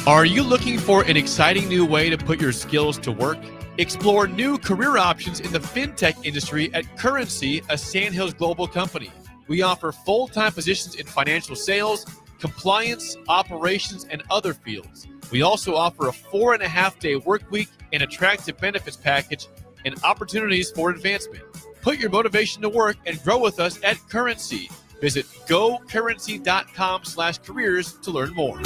Are you looking for an exciting new way to put your skills to work? Explore new career options in the fintech industry at Currency, a Sandhills global company. We offer full-time positions in financial sales, compliance, operations, and other fields. We also offer a 4.5-day work week, an attractive benefits package, and opportunities for advancement. Put your motivation to work and grow with us at Currency. Visit gocurrency.com/careers to learn more.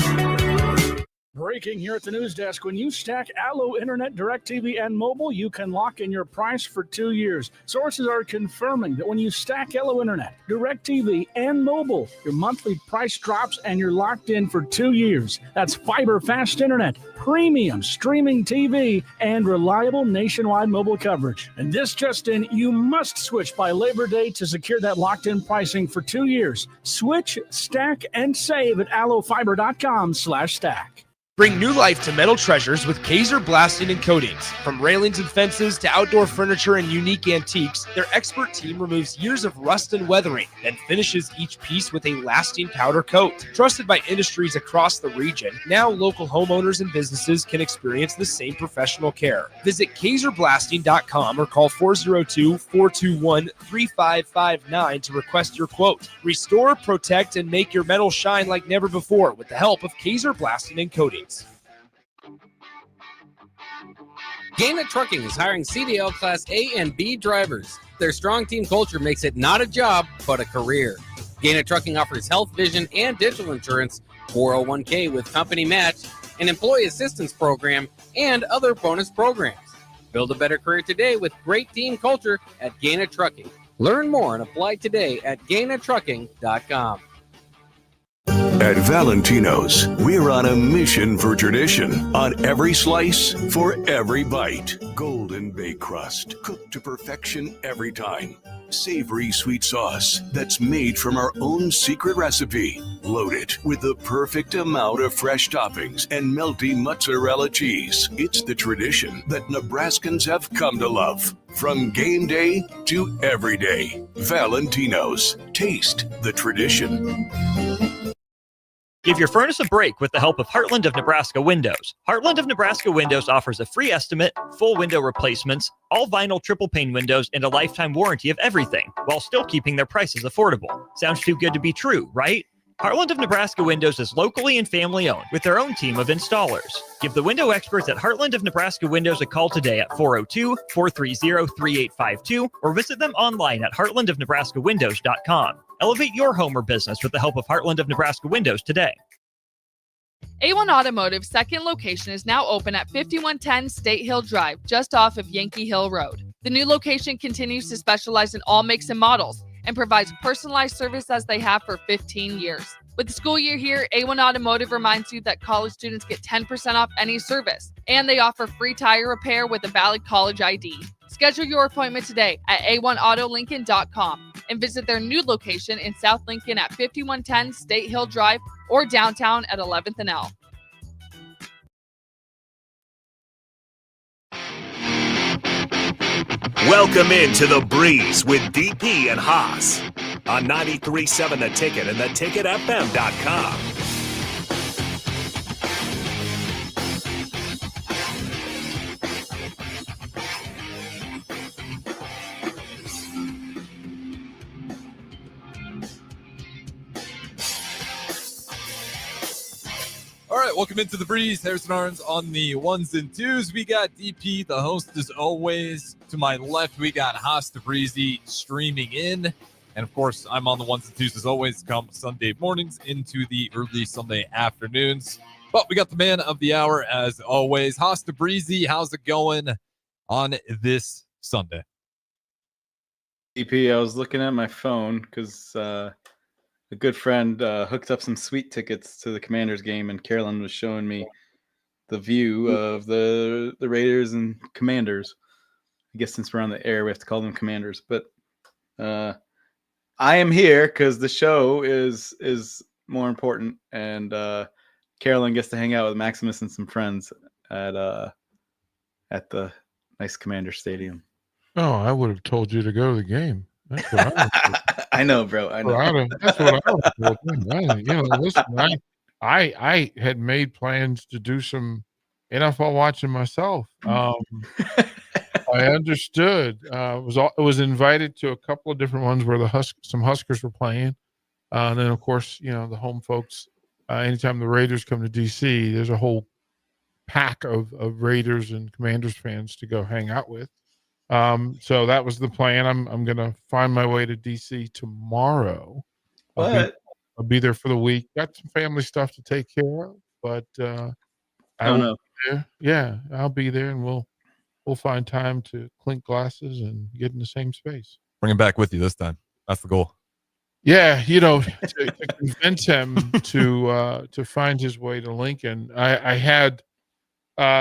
Breaking here at the news desk. When you stack Allo Internet, DirecTV, and mobile, you can lock in your price for 2 years. Sources are confirming that when you stack Allo Internet, DirecTV, and mobile, your monthly price drops and you're locked in for 2 years. That's fiber fast internet, premium streaming TV, and reliable nationwide mobile coverage. And this just in, you must switch by Labor Day to secure that locked-in pricing for 2 years. Switch, stack, and save at allofiber.com/stack. Bring new life to metal treasures with Kaiser Blasting and Coatings. From railings and fences to outdoor furniture and unique antiques, their expert team removes years of rust and weathering, then finishes each piece with a lasting powder coat. Trusted by industries across the region, now local homeowners and businesses can experience the same professional care. Visit KaiserBlasting.com or call 402-421-3559 to request your quote. Restore, protect, and make your metal shine like never before with the help of Kaiser Blasting and Coatings. Gaina Trucking is hiring CDL Class A and B drivers. Their strong team culture makes it not a job, but a career. Gaina Trucking offers health, vision, and dental insurance, 401k with company match, an employee assistance program, and other bonus programs. Build a better career today with great team culture at Gaina Trucking. Learn more and apply today at GainaTrucking.com. At Valentino's, we're on a mission for tradition. On every slice, for every bite. Golden baked crust, cooked to perfection every time. Savory sweet sauce that's made from our own secret recipe. Loaded with the perfect amount of fresh toppings and melty mozzarella cheese. It's the tradition that Nebraskans have come to love. From game day to every day. Valentino's. Taste the tradition. Give your furnace a break with the help of Heartland of Nebraska Windows. Heartland of Nebraska Windows offers a free estimate, full window replacements, all vinyl triple pane windows, and a lifetime warranty of everything, while still keeping their prices affordable. Sounds too good to be true, right? Heartland of Nebraska Windows is locally and family owned with their own team of installers. Give the window experts at Heartland of Nebraska Windows a call today at 402-430-3852 or visit them online at heartlandofnebraskawindows.com. Elevate your home or business with the help of Heartland of Nebraska Windows today. A1 Automotive's second location is now open at 5110 State Hill Drive, just off of Yankee Hill Road. The new location continues to specialize in all makes and models and provides personalized service as they have for 15 years. With the school year here, A1 Automotive reminds you that college students get 10% off any service, and they offer free tire repair with a valid college ID. Schedule your appointment today at a1autolincoln.com and visit their new location in South Lincoln at 5110 State Hill Drive or downtown at 11th and L. Welcome into The Breeze with DP and Haas on 93.7 The Ticket and theticketfm.com. All right, welcome into The Breeze. Harrison Arns on the ones and twos. We got DP, the host as always. To my left, we got Haas Tabrizi streaming in. And, of course, I'm on the ones and twos as always, come Sunday mornings into the early Sunday afternoons. But we got the man of the hour as always. Haas Tabrizi, how's it going on this Sunday? DP, I was looking at my phone because a good friend hooked up some sweet tickets to the Commanders game, and Carolyn was showing me the view of the Raiders and Commanders. I guess since we're on the air, we have to call them Commanders. But I am here because the show is more important, and Carolyn gets to hang out with Maximus and some friends at the nice Commander Stadium. Oh, I would have told you to go to the game. That's what I know, bro. I know. That's what I would have told you. Listen, I had made plans to do some NFL watching myself. I understood. Was invited to a couple of different ones where some Huskers were playing, and then of course the home folks. Anytime the Raiders come to DC, there's a whole pack of Raiders and Commanders fans to go hang out with. So that was the plan. I'm gonna find my way to DC tomorrow. I'll be there for the week. Got some family stuff to take care of, but I will be there. Yeah, I'll be there, and we'll find time to clink glasses and get in the same space. Bring him back with you this time. That's the goal. Yeah, to convince him to find his way to Lincoln. I had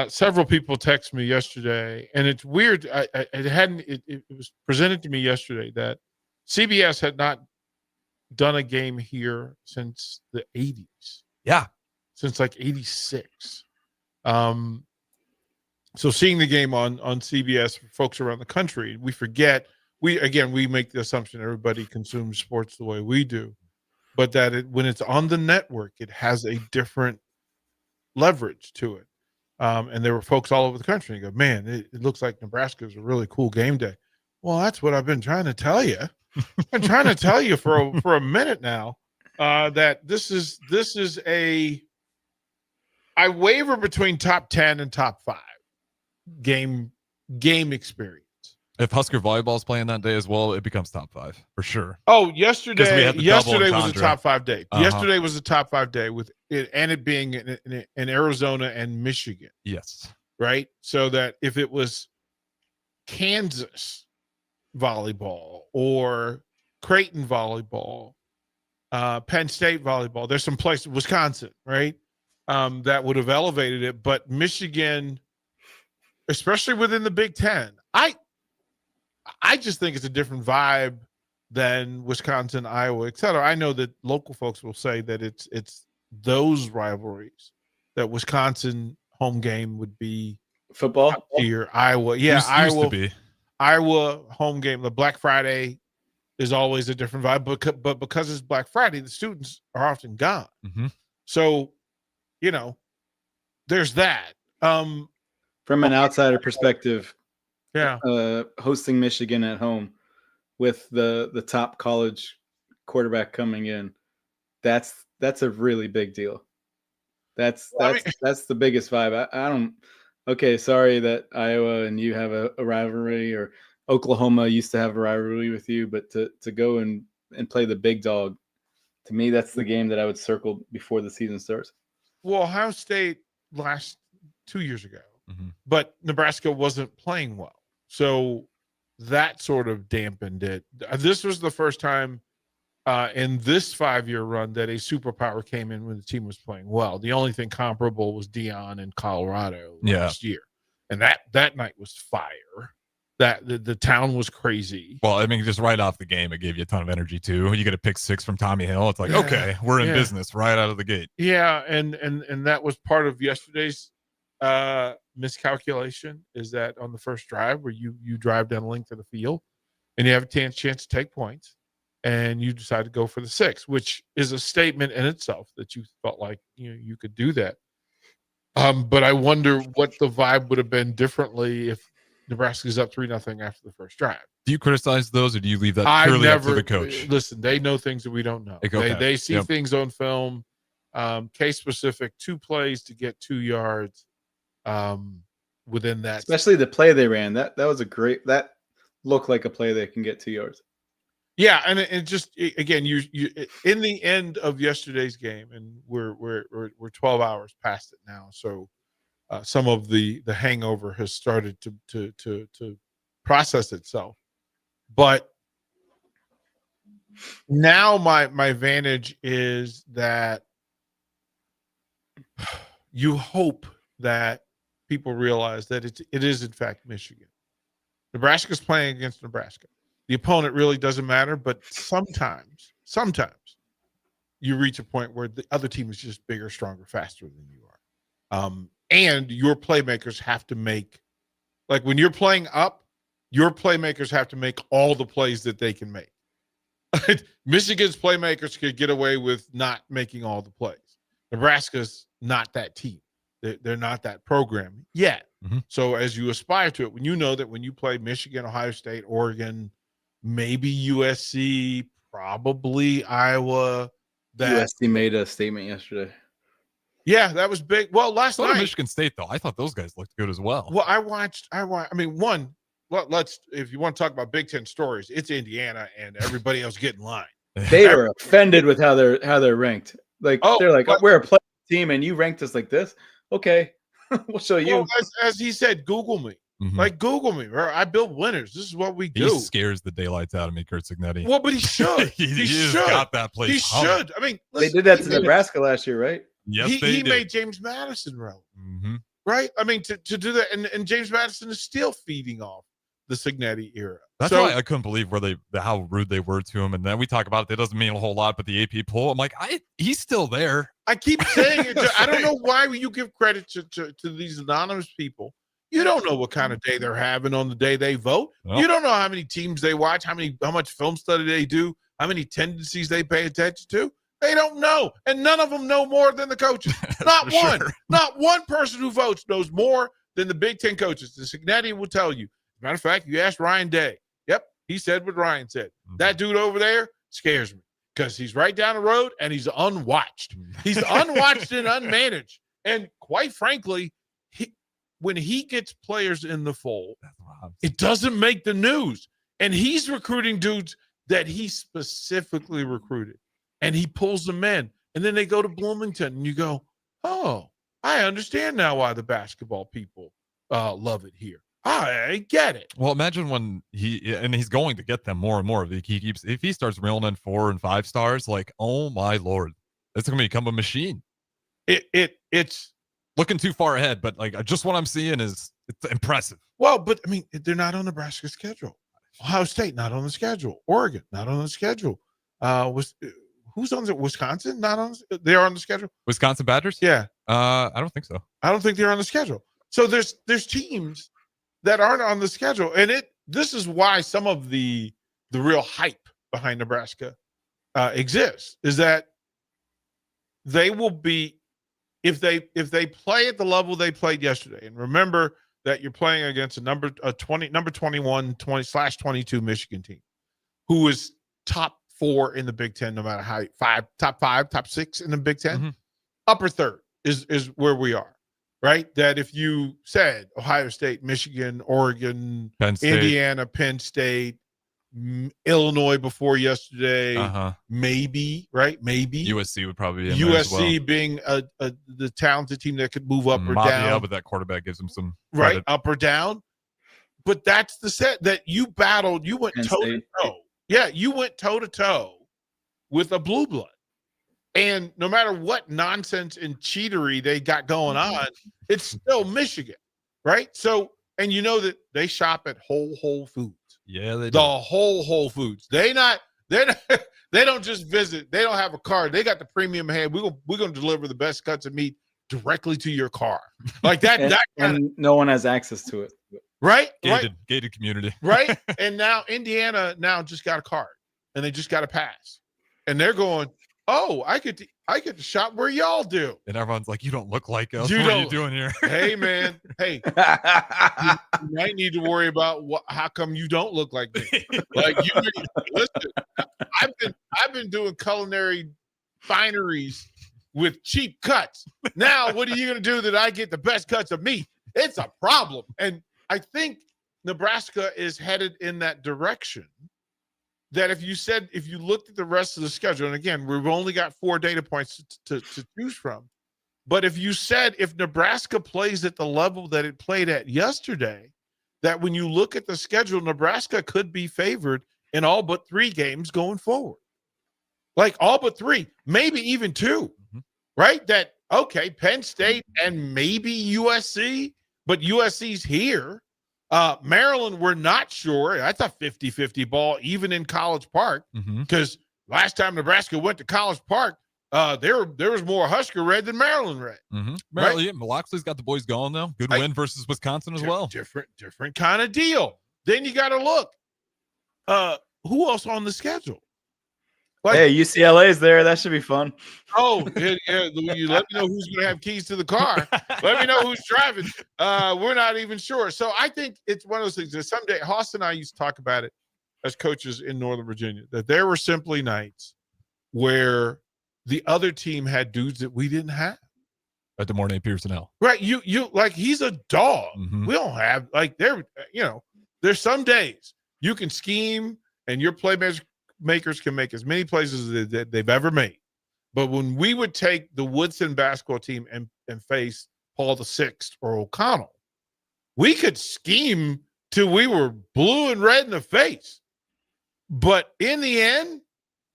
several people text me yesterday, and it's weird. It was presented to me yesterday that CBS had not done a game here since the 80s. Yeah. Since like 86. So seeing the game on CBS for folks around the country, we forget. We make the assumption everybody consumes sports the way we do, but that when it's on the network, it has a different leverage to it. And there were folks all over the country. And go, man, it looks like Nebraska is a really cool game day. Well, that's what I've been trying to tell you. I've been trying to tell you for a minute now that this is I waver between top 10 and top 5 game experience. If Husker volleyball is playing that day as well, it becomes top 5 for sure. Oh, yesterday was a top 5 day. Uh-huh. Yesterday was a top 5 day with it, and it being in Arizona and Michigan. Yes. Right. So that if it was Kansas volleyball or Creighton volleyball, Penn State volleyball, there's some places, Wisconsin, right, that would have elevated it. But Michigan, especially within the Big Ten, I just think it's a different vibe than Wisconsin, Iowa, et cetera. I know that local folks will say that it's those rivalries, that Wisconsin home game would be football here. Iowa, used to be. Iowa home game. The Black Friday is always a different vibe, but because it's Black Friday, the students are often gone. Mm-hmm. So, there's that. From an outsider perspective, yeah, hosting Michigan at home with the top college quarterback coming in, that's a really big deal. That's the biggest vibe. I don't. Okay, sorry that Iowa and you have a rivalry, or Oklahoma used to have a rivalry with you, but to go and play the big dog, to me, that's the game that I would circle before the season starts. Well, Ohio State last 2 years ago, mm-hmm. but Nebraska wasn't playing well. So that sort of dampened it. This was the first time in this 5-year run that a superpower came in when the team was playing well. The only thing comparable was Deion in Colorado last year. And that night was fire. That the town was crazy. Well, I mean, just right off the game, it gave you a ton of energy too. You get a pick 6 from Tommy Hill. It's like, okay, we're in business right out of the gate. Yeah, and that was part of yesterday's miscalculation, is that on the first drive where you drive down the length of the field and you have a chance to take points, and you decide to go for the 6, which is a statement in itself that you felt like you could do that. But I wonder what the vibe would have been differently if Nebraska's up 3-0 after the first drive. Do you criticize those, or do you leave that purely up to the coach? Listen, they know things that we don't know. They see things on film. Case specific, 2 plays to get 2 yards. Within that, especially the play they ran, that was a great. That looked like a play that can get 2 yards. Yeah, and it just again, you in the end of yesterday's game, and we're 12 hours past it now, so some of the hangover has started to process itself. But now my vantage is that you hope that people realize that it is in fact Michigan. Nebraska's playing against Nebraska. The opponent really doesn't matter, but sometimes you reach a point where the other team is just bigger, stronger, faster than you are. And your playmakers have to make, like when you're playing up, your playmakers have to make all the plays that they can make. Michigan's playmakers could get away with not making all the plays. Nebraska's not that team. They're not that program yet. Mm-hmm. So as you aspire to it, when you know that when you play Michigan, Ohio State, Oregon, maybe USC, probably Iowa, that USC made a statement yesterday. Yeah, that was big. Well, last So night, did Michigan State, though. I thought those guys looked good as well. well, I mean, let's if you want to talk about Big Ten stories, it's Indiana and everybody else get in line. They were offended with how they're ranked. Like they're like, we're a play team and you ranked us like this. Okay, we'll show you. Well, as he said, Google me. Mhm. Like Google me. I build winners. This is what we do. He scares the daylights out of me, Kurt Signetti. Well, but he should. he should. got that place. He should. I mean, they did that to Nebraska last year, right? Yes, he made James Madison relevant, mm-hmm. right? I mean, to do that, and James Madison is still feeding off the Signetti era. That's why I couldn't believe how rude they were to him. And then we talk about it. That doesn't mean a whole lot, but the AP poll, I'm like, he's still there. I keep saying it. I don't know why you give credit to these anonymous people. You don't know what kind of day they're having on the day they vote. Well, you don't know how many teams they watch, how much film study they do, how many tendencies they pay attention to. They don't know, and none of them know more than the coaches. Not one. Sure. Not one person who votes knows more than the Big Ten coaches. The Signetti will tell you. As a matter of fact, you asked Ryan Day. Yep, he said what Ryan said. Mm-hmm. That dude over there scares me because he's right down the road and he's unwatched. He's unwatched and unmanaged. And quite frankly, when he gets players in the fold, it doesn't make the news. And he's recruiting dudes that he specifically recruited. And he pulls them in. And then they go to Bloomington. And you go, oh, I understand now why the basketball people love it here. I get it. Well, imagine when he's going to get them more and more. If he starts reeling in 4 and 5 stars, like, oh my Lord, it's going to become a machine. It's looking too far ahead, but like just what I'm seeing it's impressive. Well, but I mean, they're not on Nebraska's schedule. Ohio State not on the schedule. Oregon not on the schedule. Who's on the Wisconsin? Not on. They are on the schedule. Wisconsin Badgers? Yeah. I don't think so. I don't think they're on the schedule. So there's teams that aren't on the schedule, and this is why some of the real hype behind Nebraska exists. Is that they will be if they play at the level they played yesterday, and remember that you're playing against a number 21/22 Michigan team, who is top 4 in the Big Ten, no matter how top 5, top 6 in the Big Ten. Mm-hmm. Upper third is where we are, right? That if you said Ohio State, Michigan, Oregon, Penn State. Indiana, Penn State, Illinois before yesterday, maybe, right? Maybe USC would probably be in there as well. USC being the talented team that could move up or yeah, down. but that quarterback gives them some right, credit. up or down. But that's the set that you battled. You went toe to toe. Yeah, you went toe to toe with a blue blood. And no matter what nonsense and cheatery they got going on, it's still Michigan, right? So, and you know that they shop at Whole Foods. Yeah, they do. The Whole Foods. They don't just visit. They don't have a card. They got the premium hand. We're gonna deliver the best cuts of meat directly to your car, like that. and no one has access to it. Right? Gated community. Right? And now Indiana just got a card and they just got a pass. And they're going, oh, I get to shop where y'all do. And everyone's like, you don't look like us. What are you doing here? Hey, man. Hey, you might need to worry about how come you don't look like me. Like listen, I've been doing culinary fineries with cheap cuts. Now, what are you going to do that I get the best cuts of meat? It's a problem. And I think Nebraska is headed in that direction. That if you looked at the rest of the schedule, and again, we've only got 4 data points to choose from, but if you said if Nebraska plays at the level that it played at yesterday, that when you look at the schedule, Nebraska could be favored in all but 3 games going forward. Like all but 3, maybe even 2, right? That, okay, Penn State and maybe USC, but USC's here. Maryland, we're not sure. That's a 50-50 ball, even in College Park, because last time Nebraska went to College Park, there was more Husker red than Maryland red. Maryland, yeah, Loxley's got the boys going now. Good win versus Wisconsin as well. Different kind of deal. Then you got to look. Who else on the schedule? Like, hey, UCLA's there. That should be fun. oh, yeah, you let me know who's going to have keys to the car. Let me know who's driving. We're not even sure. So I think it's one of those things that someday Haas and I used to talk about it as coaches in Northern Virginia, that there were simply nights where the other team had dudes that we didn't have. At DeMornay Pearson-L. Right. You like, he's a dog. Mm-hmm. We don't have like there's some days you can scheme and your playmakers can make as many plays as they've ever made. But when we would take the Woodson basketball team and face Paul VI or O'Connell, we could scheme till we were blue and red in the face. But in the end,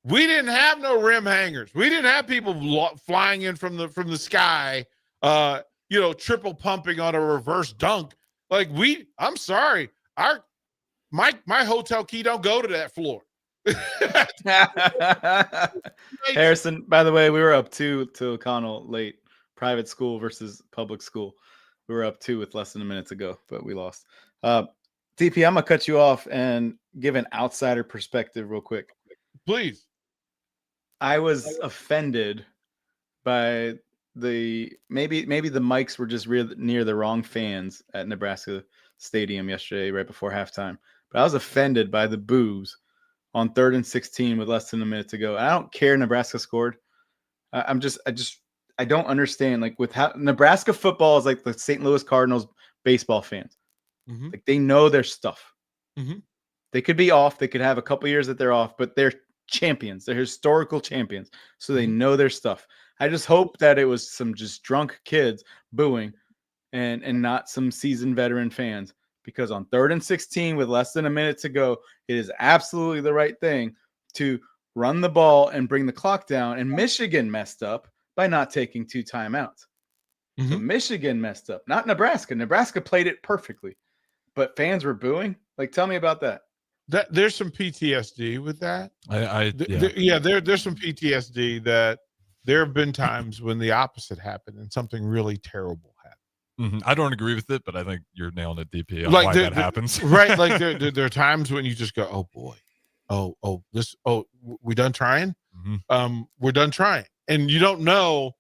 we didn't have no rim hangers. We didn't have people flying in from the sky, triple pumping on a reverse dunk. Like I'm sorry, my hotel key don't go to that floor. Harrison, by the way, we were up 2 to O'Connell late. Private school versus public school. We were up 2 with less than a minute to go, but we lost. DP, I'm gonna cut you off and give an outsider perspective real quick. Please. I was offended by maybe the mics were just near the wrong fans at Nebraska Stadium yesterday, right before halftime. But I was offended by the boos on 3rd and 16 with less than a minute to go. I don't care Nebraska scored. I don't understand, like, with how Nebraska football is like the St. Louis Cardinals baseball fans. Mm-hmm. Like, they know their stuff. Mm-hmm. They could be off. They could have a couple years that they're off, but they're champions. They're historical champions. So they know their stuff. I just hope that it was some just drunk kids booing and not some seasoned veteran fans, because on 3rd and 16 with less than a minute to go, it is absolutely the right thing to run the ball and bring the clock down. And Michigan messed up by not taking 2 timeouts. Mm-hmm. So Michigan messed up, not Nebraska. Nebraska played it perfectly, but fans were booing. Like, tell me about that. There's some PTSD with that. There's some PTSD that there have been times when the opposite happened and something really terrible happened. Mm-hmm. I don't agree with it, but I think you're nailing it, DP, on why that happens. Right. Like there are times when you just go, oh boy, we done trying. Mm-hmm. We're done trying, and you don't know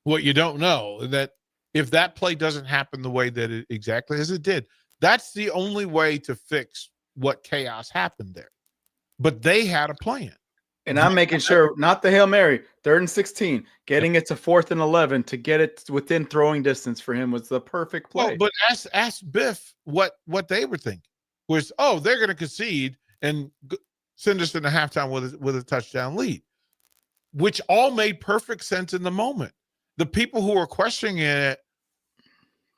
what you don't know. That if that play doesn't happen the way that it exactly as it did, that's the only way to fix what chaos happened there. But they had a plan. And I'm making sure, not the Hail Mary, 3rd and 16, getting it to 4th and 11 to get it within throwing distance for him was the perfect play. Well, but ask Biff what they were thinking. Was, they're going to concede and send us into halftime with a touchdown lead, which all made perfect sense in the moment. The people who are questioning it,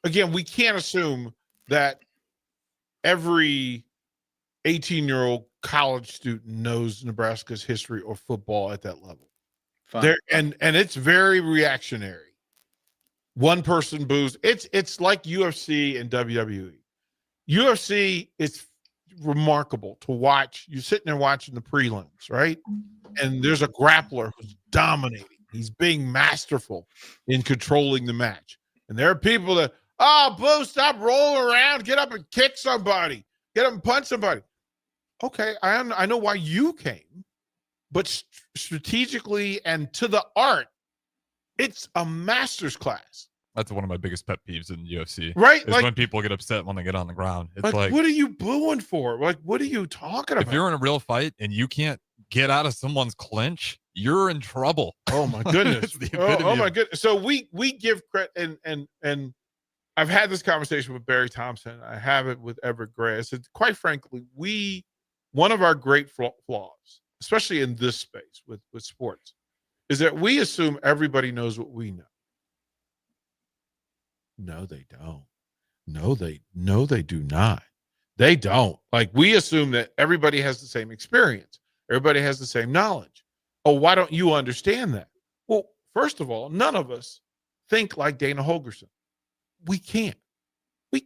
again, we can't assume that every 18-year-old college student knows Nebraska's history or football at that level. There, and it's very reactionary. One person boos. It's like UFC and WWE. UFC, it's remarkable to watch. You're sitting there watching the prelims, right? And there's a grappler who's dominating. He's being masterful in controlling the match. And there are people that, boo, stop rolling around, get up and kick somebody, get up and punch somebody. Okay, I know why you came, but strategically and to the art, it's a master's class. That's one of my biggest pet peeves in UFC. Right? Is when people get upset when they get on the ground. It's like, what are you booing for? Like, what are you talking about? If you're in a real fight and you can't get out of someone's clinch, you're in trouble. Oh my goodness. oh my goodness. So we give credit, and I've had this conversation with Barry Thompson. I have it with Everett Gray. I said, quite frankly, one of our great flaws, especially in this space with sports, is that we assume everybody knows what we know. No, they don't. No, they do not. They don't. Like, we assume that everybody has the same experience. Everybody has the same knowledge. Oh, why don't you understand that? Well, first of all, none of us think like Dana Holgerson. We can't. We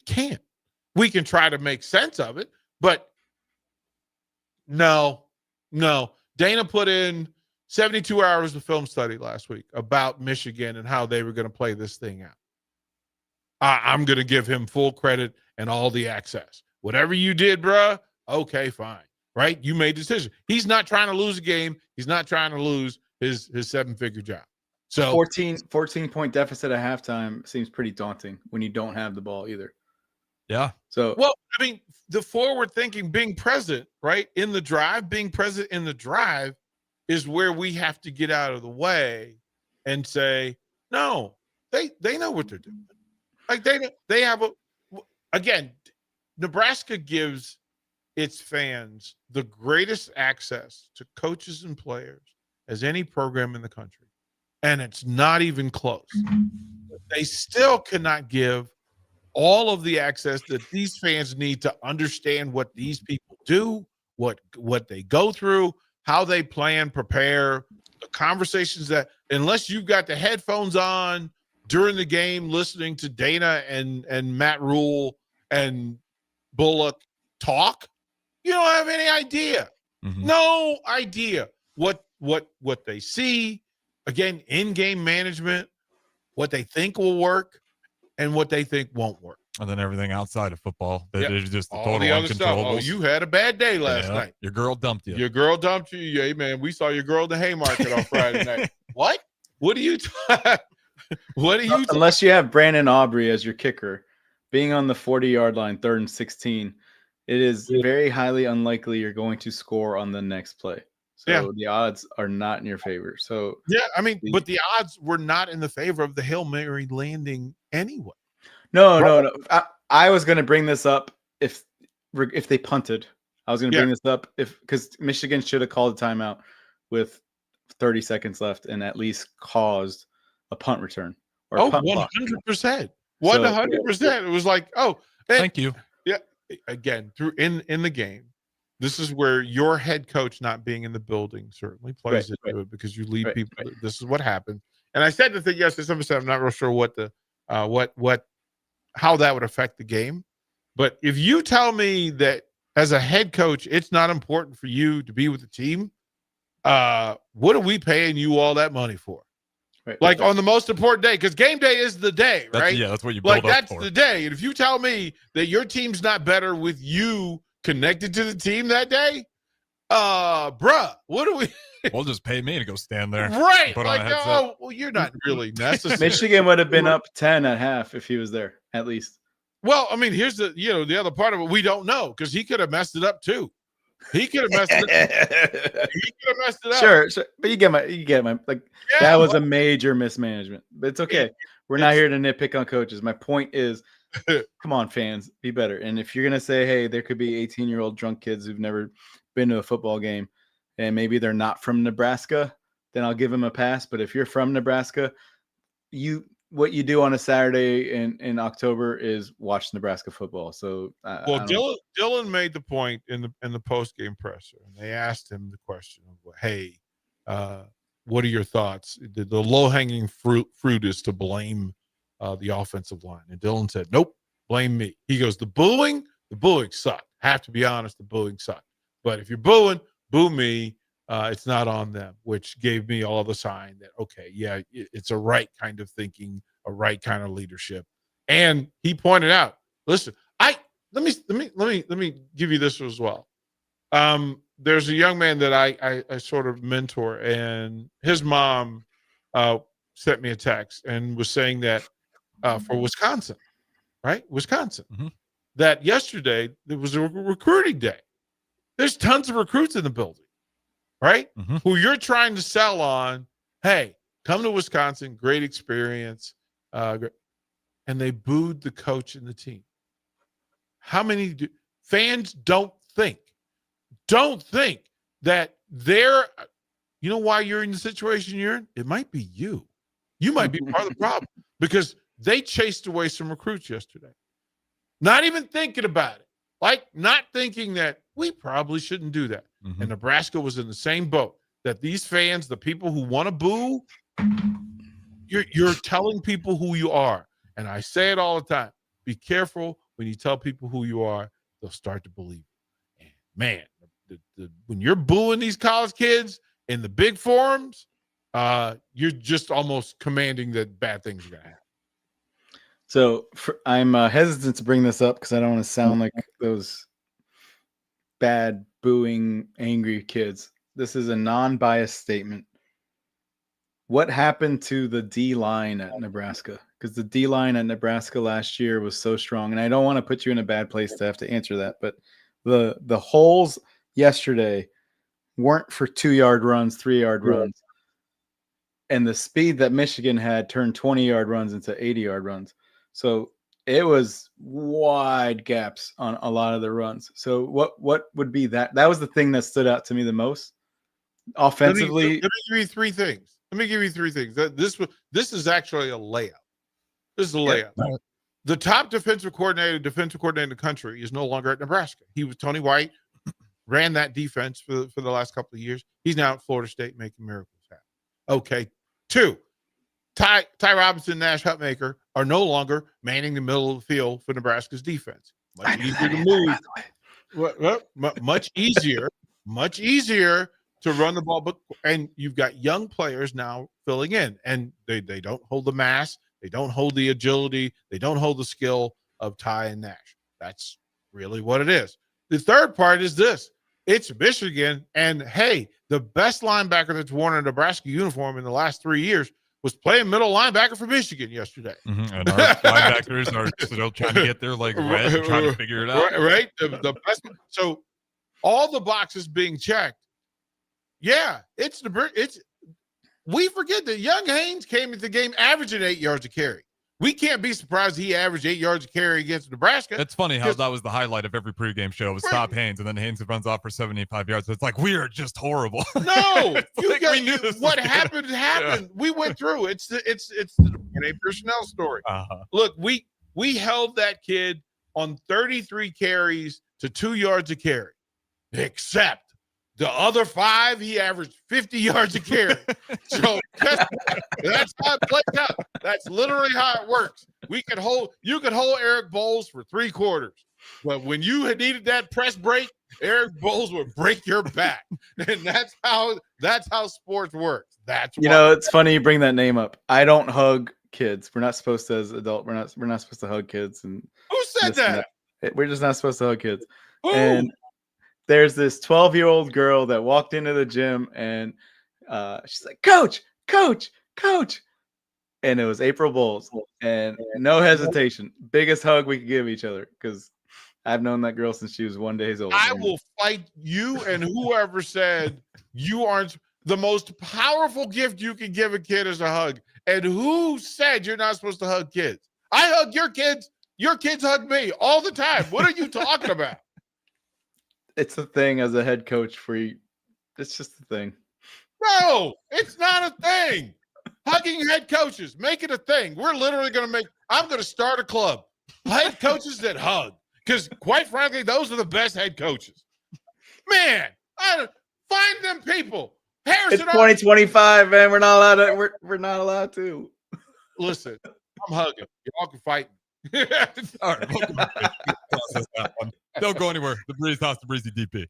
can try to make sense of it, but no. Dana put in 72 hours of film study last week about Michigan and how they were going to play this thing out. I'm going to give him full credit and all the access. Whatever you did, bruh, okay, fine. right? You made the decision. He's not trying to lose a game. He's not trying to lose his 7-figure job. So 14-point deficit at halftime seems pretty daunting when you don't have the ball either. Yeah. So, well, I mean, the forward thinking, being present, right, in the drive, being present in the drive is where we have to get out of the way and say, no, they know what they're doing. Like they have again, Nebraska gives its fans the greatest access to coaches and players as any program in the country. And it's not even close. They still cannot give all of the access that these fans need to understand what these people do, what they go through, how they plan, prepare, the conversations that, unless you've got the headphones on during the game, listening to Dana and Matt Rule and Bullock talk, you don't have any idea. Mm-hmm. No idea what they see. Again, in-game management, what they think will work and what they think won't work. And then everything outside of football. That is just the all total the other stuff. Oh, uncontrollables. you had a bad day last night. Your girl dumped you. Your girl dumped you. Yeah, man. We saw your girl in the Haymarket on Friday night. What? What are you What are you unless you have Brandon Aubrey as your kicker, being on the 40-yard line, 3rd and 16, it is very highly unlikely you're going to score on the next play. So the odds are not in your favor. So I mean, but the odds were not in the favor of the Hail Mary landing anyway. No. I was going to bring this up if they punted. I was going to bring this up because Michigan should have called a timeout with 30 seconds left and at least caused a punt return. Or 100%. 100%. It was like, thank you. Yeah. Again, through in the game. This is where your head coach not being in the building certainly plays into it because you lead people. Right. This is what happened. And I said the thing yesterday. Somebody said I'm not real sure what the how that would affect the game. But if you tell me that as a head coach, it's not important for you to be with the team, what are we paying you all that money for? Right, on the most important day, because game day is the day, right? That's what you build up that's for. The day. And if you tell me that your team's not better with you connected to the team that day, bruh, what do we? Well, just pay me to go stand there, right? Put on a headset. Well, you're not really necessary. Michigan would have been up 10 at half if he was there, at least. Well, I mean, here's the other part of it. We don't know because he could have messed it up too. He could have messed it up. Sure. But you get my that was a major mismanagement. But it's okay. We're not here to nitpick on coaches. My point is, come on, fans, be better. And if you're gonna say, hey, there could be 18-year-old drunk kids who've never been to a football game, and maybe they're not from Nebraska, then I'll give them a pass. But if you're from Nebraska, what you do on a Saturday in October is watch Nebraska football. So, Dylan made the point in the post game presser, and they asked him the question of, "Hey, what are your thoughts? The low hanging fruit is to blame the offensive line." And Dylan said, "Nope, blame me." He goes, "The booing sucked. Have to be honest, the booing sucked. But if you're booing, boo me. It's not on them," which gave me all the sign that, okay, yeah, it's a right kind of thinking, a right kind of leadership. And he pointed out, listen, let me give you this as well. There's a young man that I sort of mentor, and his mom sent me a text and was saying that for Wisconsin, right? Wisconsin, that yesterday there was a recruiting day. There's tons of recruits in the building. Right? Who you're trying to sell on, hey, come to Wisconsin, great experience. And they booed the coach and the team. How many fans don't think that they're, you know why you're in the situation you're in? It might be you. You might be part of the problem because they chased away some recruits yesterday. Not even thinking about it. Like not thinking that we probably shouldn't do that. And Nebraska was in the same boat that these fans, the people who want to boo, you're telling people who you are. And I say it all the time. Be careful when you tell people who you are, they'll start to believe you. And man, when you're booing these college kids in the big forums, you're just almost commanding that bad things are going to happen. So I'm hesitant to bring this up because I don't want to sound like those bad, booing, angry kids. This is a non-biased statement. What happened to the D line at Nebraska? Because the D line at Nebraska last year was so strong, and I don't want to put you in a bad place to have to answer that, but the holes yesterday weren't for 2-yard runs, 3-yard runs, and the speed that Michigan had turned 20-yard runs into 80-yard runs. So it was wide gaps on a lot of the runs. So what would be that? That was the thing that stood out to me the most. Offensively, let me give you three things. This is actually a layup. This is a layup. Yeah. The top defensive coordinator in the country is no longer at Nebraska. He was Tony White, ran that defense for the last couple of years. He's now at Florida State making miracles happen. Okay. 2, Ty Robinson, Nash Hutmaker are no longer manning the middle of the field for Nebraska's defense. Much easier to move. Much easier to run the ball, and you've got young players now filling in, and they don't hold the mass, they don't hold the agility, they don't hold the skill of Ty and Nash. That's really what it is. The third part is this. It's Michigan, and hey, the best linebacker that's worn a Nebraska uniform in the last 3 years was playing middle linebacker for Michigan yesterday. Mm-hmm. And our linebackers are still trying to get their leg wet and trying to figure it out. Right? The best. So all the boxes being checked. Yeah, we forget that young Haynes came into the game averaging 8 yards a carry. We can't be surprised he averaged 8 yards a carry against Nebraska. It's funny how that was the highlight of every pregame show was stop Haynes, and then Haynes runs off for 75 yards. So it's like, we are just horrible. No, we knew this. What happened. Yeah. We went through. It's the Renee personnel story. Uh-huh. Look, we held that kid on 33 carries to 2 yards a carry, except the other 5, he averaged 50 yards a carry. So that's how it plays out. That's literally how it works. You could hold Eric Bowles for 3 quarters, but when you had needed that press break, Eric Bowles would break your back, and that's how sports works. It's funny you bring that name up. I don't hug kids. We're not supposed to, as adults. We're not supposed to hug kids. And who said that? We're just not supposed to hug kids. Who? And there's this 12-year-old girl that walked into the gym, and she's like, Coach. And it was April Bowles. And no hesitation. Biggest hug we could give each other, because I've known that girl since she was 1 day old. I will fight you and whoever said you aren't. The most powerful gift you can give a kid is a hug. And who said you're not supposed to hug kids? I hug your kids. Your kids hug me all the time. What are you talking about? It's a thing as a head coach for you. It's just a thing. No, it's not a thing. Hugging head coaches, make it a thing. We're literally I'm going to start a club. Head coaches that hug. Because quite frankly, those are the best head coaches. Man, find them people. Harrison, it's 2025, man. We're not allowed to. We're not allowed to. Listen, I'm hugging. Y'all can fight me. All right. Don't go anywhere. The Breeze House, the Breezy DP.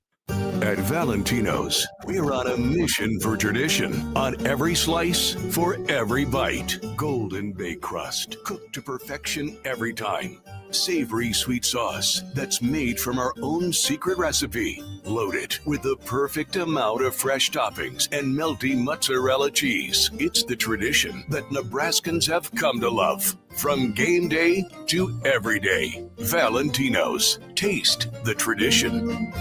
At Valentino's, we're on a mission for tradition. On every slice, for every bite. Golden baked crust, cooked to perfection every time. Savory sweet sauce that's made from our own secret recipe. Loaded with the perfect amount of fresh toppings and melty mozzarella cheese. It's the tradition that Nebraskans have come to love. From game day to every day. Valentino's. Taste the tradition.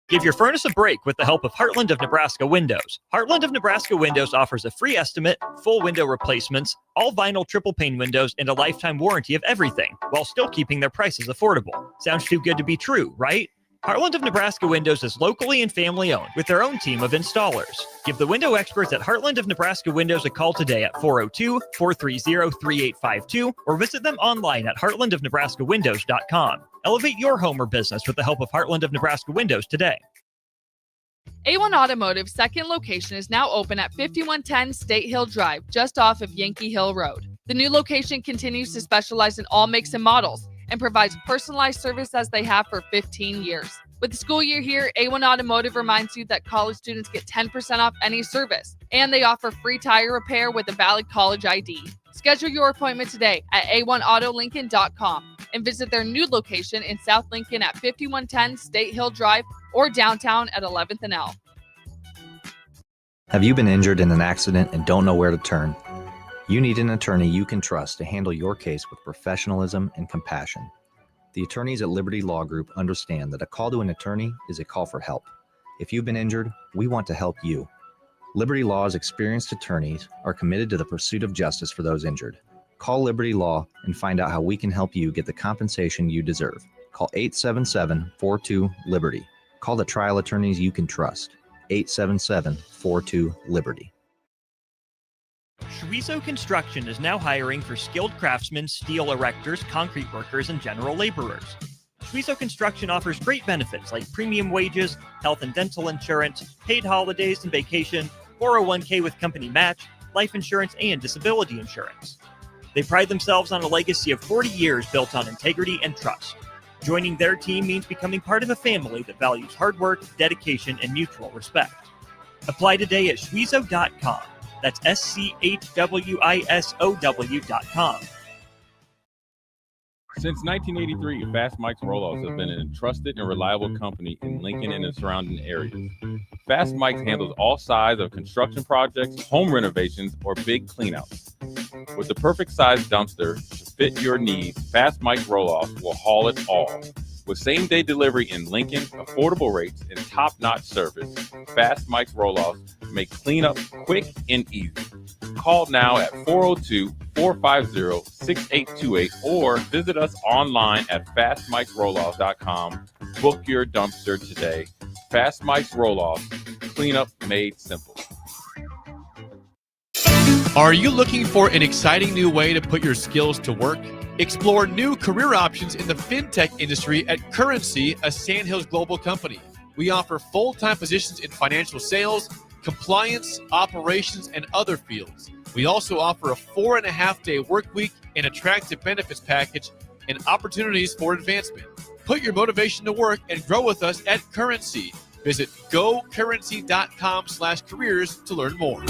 Give your furnace a break with the help of Heartland of Nebraska Windows. Heartland of Nebraska Windows offers a free estimate, full window replacements, all vinyl triple pane windows, and a lifetime warranty of everything, while still keeping their prices affordable. Sounds too good to be true, right? Heartland of Nebraska Windows is locally and family owned with their own team of installers. Give the window experts at Heartland of Nebraska Windows a call today at 402-430-3852 or visit them online at heartlandofnebraskawindows.com. Elevate your home or business with the help of Heartland of Nebraska Windows today. A1 Automotive's second location is now open at 5110 State Hill Drive, just off of Yankee Hill Road. The new location continues to specialize in all makes and models and provides personalized service as they have for 15 years. With the school year here, A1 Automotive reminds you that college students get 10% off any service, and they offer free tire repair with a valid college ID. Schedule your appointment today at a1autolincoln.com. and visit their new location in South Lincoln at 5110 State Hill Drive or downtown at 11th and L. Have you been injured in an accident and don't know where to turn? You need an attorney you can trust to handle your case with professionalism and compassion. The attorneys at Liberty Law Group understand that a call to an attorney is a call for help. If you've been injured, we want to help you. Liberty Law's experienced attorneys are committed to the pursuit of justice for those injured. Call Liberty Law and find out how we can help you get the compensation you deserve. Call 877-42-LIBERTY. Call the trial attorneys you can trust. 877-42-LIBERTY. Schweizo Construction is now hiring for skilled craftsmen, steel erectors, concrete workers, and general laborers. Schweizo Construction offers great benefits like premium wages, health and dental insurance, paid holidays and vacation, 401k with company match, life insurance, and disability insurance. They pride themselves on a legacy of 40 years built on integrity and trust. Joining their team means becoming part of a family that values hard work, dedication, and mutual respect. Apply today at schweizo.com. That's schwisow.com. Since 1983, Fast Mike's Roll-Offs has been a trusted and reliable company in Lincoln and the surrounding areas. Fast Mike's handles all sides of construction projects, home renovations, or big cleanouts. With the perfect size dumpster to fit your needs, Fast Mike's Roll-Offs will haul it all. With same-day delivery in Lincoln, affordable rates, and top-notch service, Fast Mike's Roll-Offs make cleanup quick and easy. Call now at 402-450-6828 or visit us online at fastmikesrolloffs.com. Book your dumpster today. Fast Mike's Roll-Offs, cleanup made simple. Are you looking for an exciting new way to put your skills to work? Explore new career options in the fintech industry at Currency, a Sandhills global company. We offer full-time positions in financial sales, compliance, operations, and other fields. We also offer a 4.5-day work week, an attractive benefits package, and opportunities for advancement. Put your motivation to work and grow with us at Currency. Visit gocurrency.com/careers to learn more.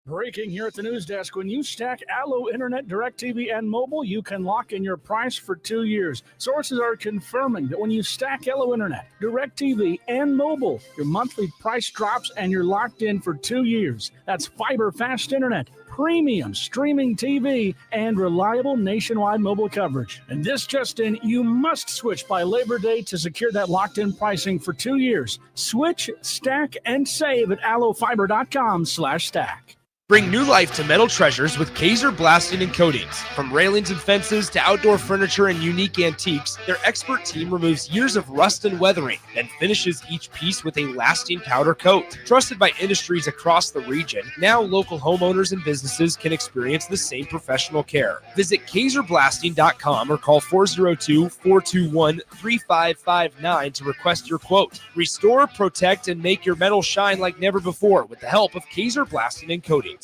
Breaking here at the news desk. When you stack Allo Internet, DirecTV, and mobile, you can lock in your price for 2 years. Sources are confirming that when you stack Allo Internet, DirecTV, and mobile, your monthly price drops and you're locked in for 2 years. That's fiber fast internet, premium streaming TV, and reliable nationwide mobile coverage. And this just in, you must switch by Labor Day to secure that locked-in pricing for 2 years. Switch, stack, and save at allofiber.com/stack. Bring new life to metal treasures with Kaiser Blasting and Coatings. From railings and fences to outdoor furniture and unique antiques, their expert team removes years of rust and weathering, then finishes each piece with a lasting powder coat. Trusted by industries across the region, now local homeowners and businesses can experience the same professional care. Visit KaiserBlasting.com or call 402-421-3559 to request your quote. Restore, protect, and make your metal shine like never before with the help of Kaiser Blasting and Coatings.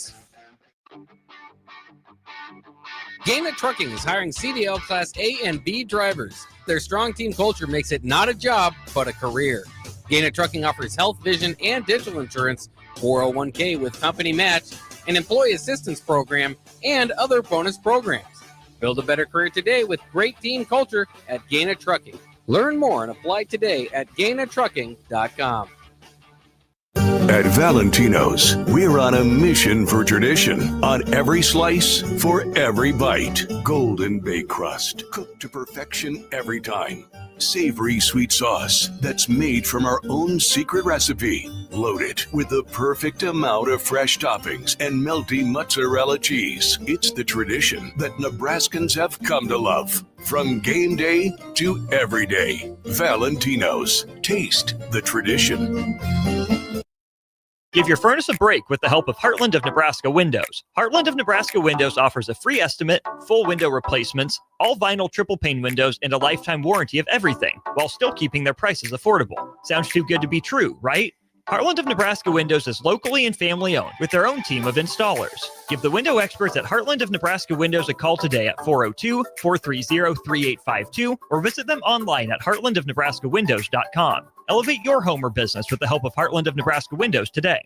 Gaina Trucking is hiring CDL Class A and B drivers. Their strong team culture makes it not a job, but a career. Gaina Trucking offers health, vision, and dental insurance, 401k with company match, an employee assistance program, and other bonus programs. Build a better career today with great team culture at Gaina Trucking. Learn more and apply today at GainaTrucking.com. At Valentino's, we're on a mission for tradition. On every slice, for every bite. Golden baked crust, cooked to perfection every time. Savory sweet sauce that's made from our own secret recipe. Loaded with the perfect amount of fresh toppings and melty mozzarella cheese. It's the tradition that Nebraskans have come to love. From game day to every day. Valentino's. Taste the tradition. Give your furnace a break with the help of Heartland of Nebraska Windows. Heartland of Nebraska Windows offers a free estimate, full window replacements, all vinyl triple pane windows, and a lifetime warranty of everything, while still keeping their prices affordable. Sounds too good to be true, right? Heartland of Nebraska Windows is locally and family owned with their own team of installers. Give the window experts at Heartland of Nebraska Windows a call today at 402-430-3852 or visit them online at heartlandofnebraskawindows.com. Elevate your home or business with the help of Heartland of Nebraska Windows today.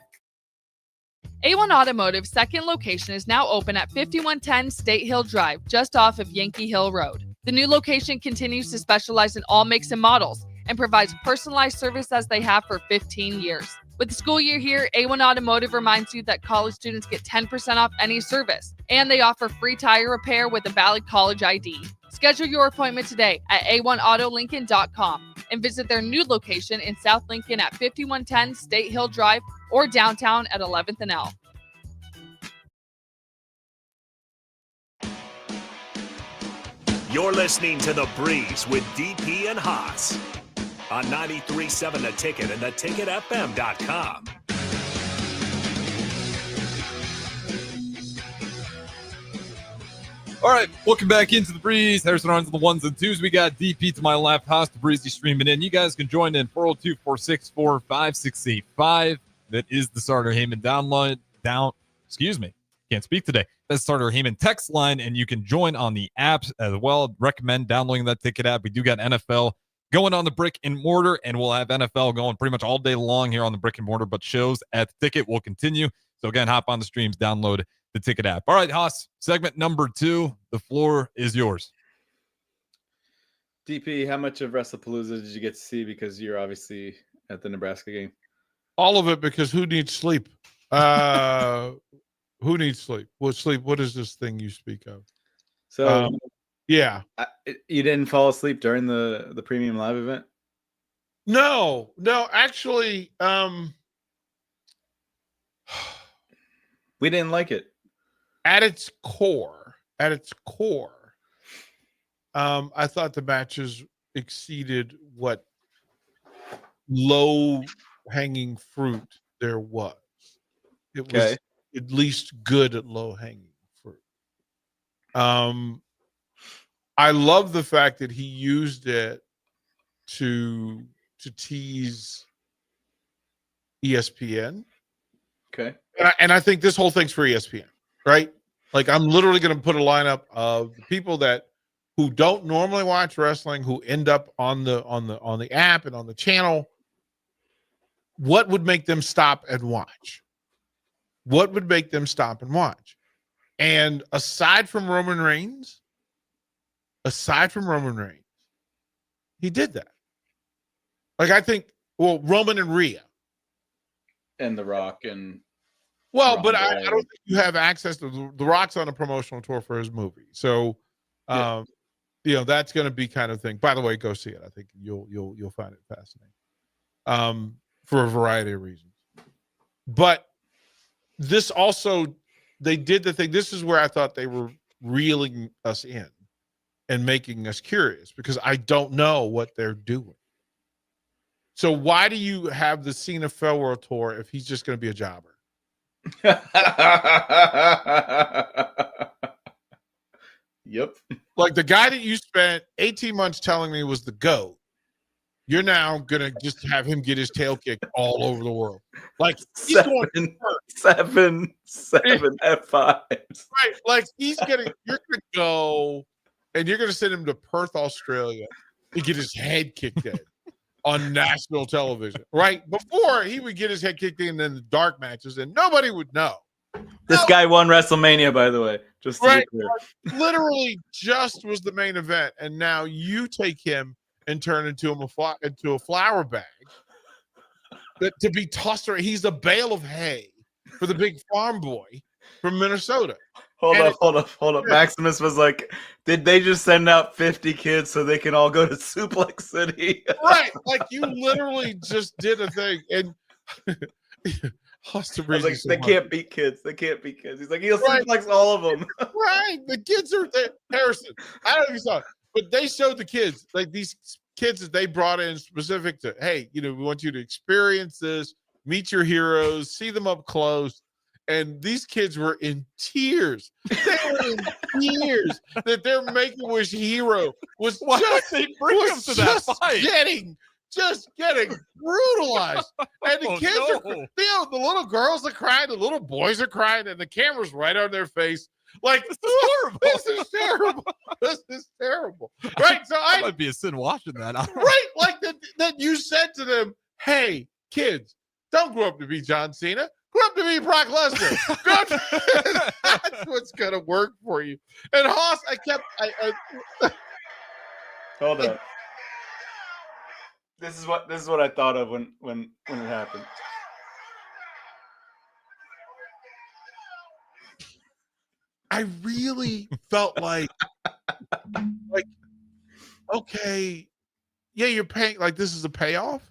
A1 Automotive's second location is now open at 5110 State Hill Drive, just off of Yankee Hill Road. The new location continues to specialize in all makes and models and provides personalized service as they have for 15 years. With the school year here, A1 Automotive reminds you that college students get 10% off any service, and they offer free tire repair with a valid college ID. Schedule your appointment today at a1autolincoln.com and visit their new location in South Lincoln at 5110 State Hill Drive or downtown at 11th and L. You're listening to The Breeze with DP and Haas on 93.7 The Ticket and theticketfm.com. All right, welcome back into The Breeze. Harrison Arns on the ones and twos. We got DP to my left, Haas Tabrizi streaming in. You guys can join in 402-464-5685. That is the Starter Heyman can't speak today. That's Starter Heyman text line, and you can join on the apps as well. Recommend downloading that ticket app. We do got NFL going on the brick and mortar, and we'll have NFL going pretty much all day long here on the brick and mortar, but shows at the ticket will continue. So again, hop on the streams, download the ticket app. All right, Haas, segment number 2. The floor is yours. DP, how much of WrestlePalooza did you get to see? Because you're obviously at the Nebraska game. All of it, because who needs sleep? Who needs sleep? What sleep? What is this thing you speak of? So, yeah. You didn't fall asleep during the premium live event? No, actually, we didn't like it. At its core, I thought the matches exceeded what low-hanging fruit there was. It was at least good at low-hanging fruit. I love the fact that he used it to tease ESPN. Okay. And I think this whole thing's for ESPN, right? Like, I'm literally going to put a lineup of the people who don't normally watch wrestling, who end up on the app and on the channel. What would make them stop and watch? What would make them stop and watch? And aside from Roman Reigns, he did that. Like, I think, Roman and Rhea. And The Rock and... Well, but I don't think you have access to The Rock's on a promotional tour for his movie. So, that's going to be kind of thing. By the way, go see it. I think you'll find it fascinating for a variety of reasons. But this also, they did the thing. This is where I thought they were reeling us in and making us curious, because I don't know what they're doing. So why do you have the Cena Farewell Tour if he's just going to be a jobber? Yep. Like, the guy that you spent 18 months telling me was the GOAT, you're now going to just have him get his tail kicked all over the world. Like, he's going seven F5s. Right. Like, you're going to go and you're going to send him to Perth, Australia to get his head kicked in on national television, right? Before, he would get his head kicked in the dark matches and nobody would know. This guy won WrestleMania, by the way. Just to be clear. Literally just was the main event, and now you take him and turn into a flower bag that to be tossed around. He's a bale of hay for the big farm boy from Minnesota. Hold up. Maximus was like, did they just send out 50 kids so they can all go to Suplex City? Right. Like, you literally just did a thing. And like, they can't beat kids. He's like, he'll suplex all of them. Right. The kids are there. Harrison, I don't know if you saw it, but they showed the kids, like, these kids that they brought in specific to, hey, we want you to experience this, meet your heroes, see them up close. And these kids were in tears. They were in tears that their Make-A-Wish hero was just getting brutalized. And the kids the little girls are crying, the little boys are crying, and the camera's right on their face. Like, this is horrible. This is terrible. Right? So I might be a sin watching that. Right? Like that you said to them, hey, kids, don't grow up to be John Cena. Grow up to be Brock Lesnar. That's what's going to work for you. And Haas, Hold up. This is what I thought of when it happened. I really felt like, okay, yeah, you're paying, like, this is a payoff.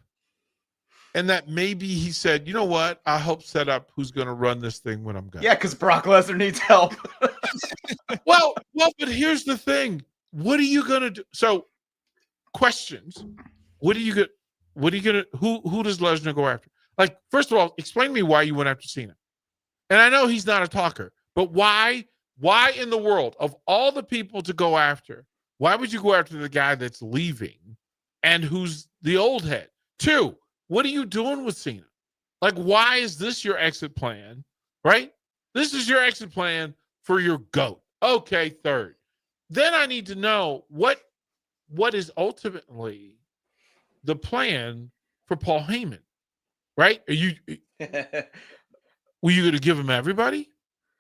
And that maybe he said, you know what? I'll help set up who's going to run this thing when I'm gone. Yeah, because Brock Lesnar needs help. well, but here's the thing. What are you going to do? So, questions. Who does Lesnar go after? Like, first of all, explain to me why you went after Cena. And I know he's not a talker, but why in the world, of all the people to go after, why would you go after the guy that's leaving and who's the old head? 2, what are you doing with Cena? Like, why is this your exit plan, right? This is your exit plan for your GOAT. Okay, 3rd. Then I need to know what is ultimately the plan for Paul Heyman, right? Were you going to give him everybody?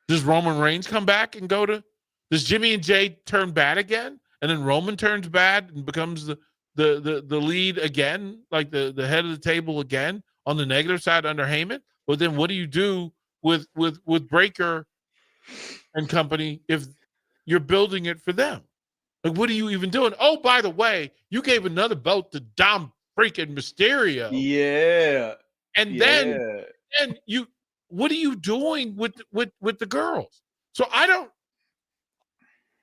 Does Roman Reigns come back and does Jimmy and Jay turn bad again? And then Roman turns bad and becomes the lead again, like the head of the table again on the negative side under Heyman? Well, then what do you do with Breaker and company if you're building it for them? Like, what are you even doing? Oh, by the way, you gave another belt to Dom freaking Mysterio. Yeah. And then what are you doing with the girls? So I don't.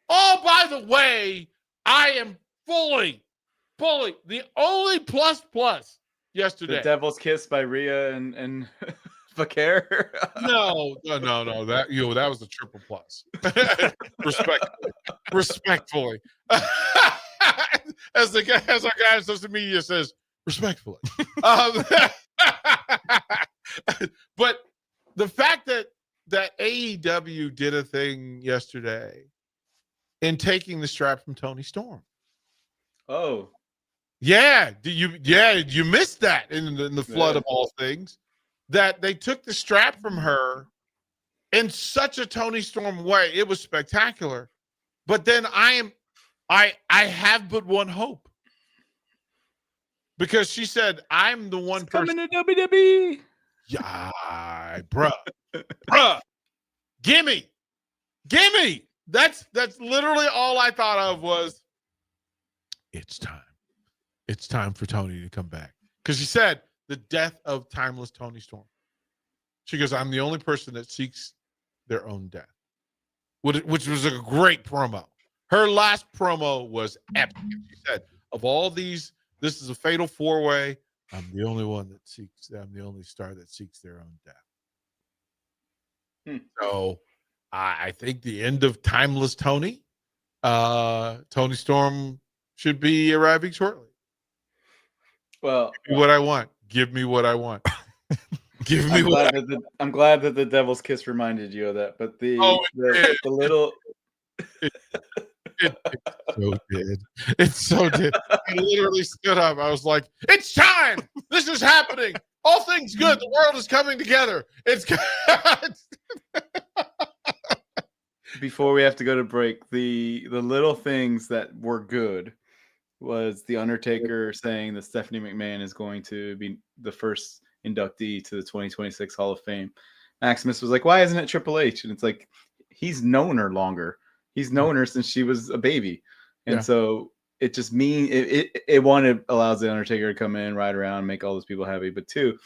Oh, by the way, I am fully the only plus yesterday. The Devil's Kiss by Rhea and Vaquer. No. That was the triple plus. Respectfully. As our guy on social media says, respectfully. But the fact that AEW did a thing yesterday in taking the strap from Toni Storm. Oh. Yeah. You missed that in the flood of all things. That they took the strap from her in such a Toni Storm way. It was spectacular. But then I have but one hope. Because she said, I'm the one person coming to WWE. Yeah, bruh. Gimme. That's literally all I thought of was, it's time. It's time for Toni to come back. Because she said, the death of timeless Toni Storm. She goes, I'm the only person that seeks their own death. Which was a great promo. Her last promo was epic. She said, of all these, this is a fatal 4-way. I'm the only star that seeks their own death. So I think the end of timeless Toni. Toni Storm should be arriving shortly. Well, give me what I want. Give me what I want. Give me I'm glad that the Devil's Kiss reminded you of that. But the little. It so did. I literally stood up. I was like, it's time. This is happening. All things good. The world is coming together. It's Before we have to go to break, the little things that were good was the Undertaker saying that Stephanie McMahon is going to be the first inductee to the 2026 Hall of Fame. Maximus was like, why isn't it Triple H? And it's like, he's known her longer. He's known her since she was a baby. And so it just it allows the Undertaker to come in, ride around, make all those people happy. But 2,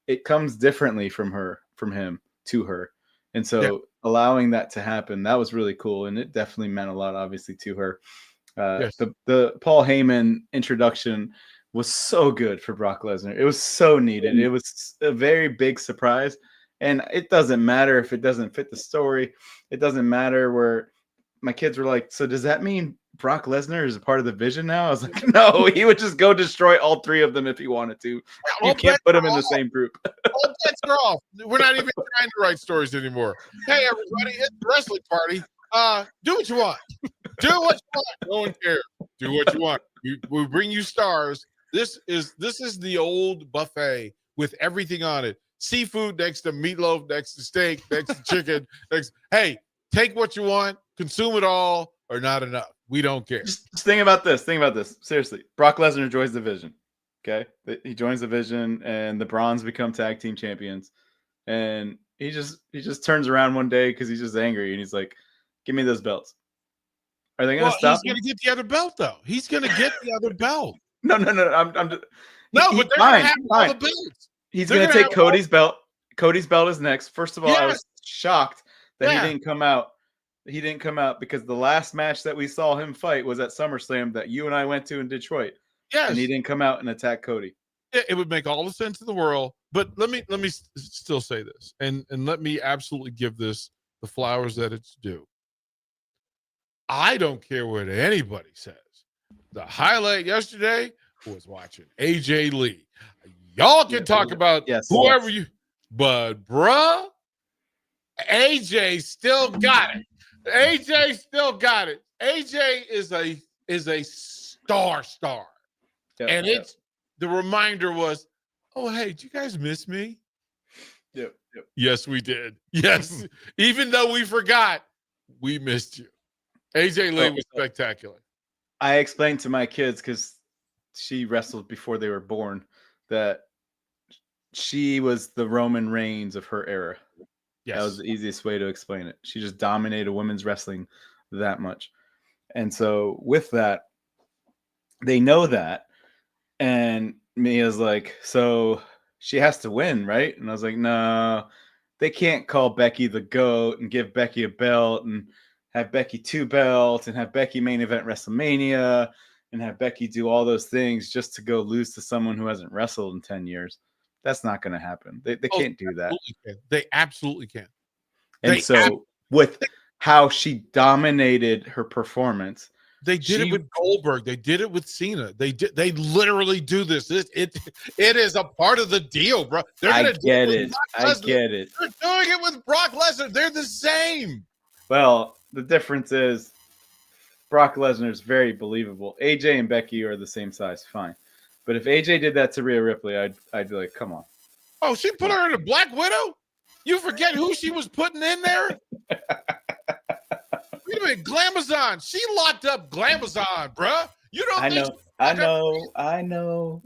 it comes differently from him to her. And so allowing that to happen, that was really cool. And it definitely meant a lot, obviously, to her. The Paul Heyman introduction was so good for Brock Lesnar. It was so needed. It was a very big surprise. And it doesn't matter if it doesn't fit the story. It doesn't matter where my kids were like, so does that mean Brock Lesnar is a part of the Vision now? I was like, no, he would just go destroy all 3 of them if he wanted to. You can't put them in the same group. All bets are off. We're not even trying to write stories anymore. Hey, everybody, it's the wrestling party. Do what you want. Do what you want. No one cares. Do what you want. We bring you stars. This is the old buffet with everything on it. Seafood next to meatloaf, next to steak, next to chicken. Hey, take what you want, consume it all, or not enough. We don't care. Just think about this. Seriously, Brock Lesnar joins the division. Okay, he joins the division, and the Bronze become tag team champions. And he just turns around one day because he's just angry, and he's like, "Give me those belts." Are they going to stop? He's going to get the other belt, though. He's going to get the other belt. No. But they're going to have all the belts. He's going to take Cody's belt. Cody's belt is next. First of all, I was shocked that he didn't come out. He didn't come out because the last match that we saw him fight was at SummerSlam that you and I went to in Detroit. Yes. And he didn't come out and attack Cody. It would make all the sense in the world. But let me still say this, and let me absolutely give this the flowers that it's due. I don't care what anybody says. The highlight yesterday was watching AJ Lee. Y'all can talk about whoever you, but bruh, AJ still got it. AJ still got it. AJ is a star. And it's the reminder was, oh, hey, did you guys miss me? Yep. Yes, we did. Yes. Even though we forgot, we missed you. AJ Lee was spectacular. I explained to my kids, because she wrestled before they were born, that she was the Roman Reigns of her era. Yes. That was the easiest way to explain it. She just dominated women's wrestling that much. And so with that, they know that. And Mia's like, so she has to win, right? And I was like, no, they can't call Becky the GOAT and give Becky a belt and have Becky 2 belts and have Becky main event WrestleMania and have Becky do all those things just to go lose to someone who hasn't wrestled in 10 years. That's not going to happen. They can't do that. They absolutely can. And with how she dominated her performance, they did it with Goldberg. They did it with Cena. They literally do this. It is a part of the deal, bro. I get it. They're doing it with Brock Lesnar. They're the same. Well, the difference is Brock Lesnar is very believable. AJ and Becky are the same size. Fine. But if AJ did that to Rhea Ripley, I'd be like, come on. Oh, she put her in a Black Widow? You forget who she was putting in there? Wait a minute, Glamazon. She locked up Glamazon, bruh. You don't I know.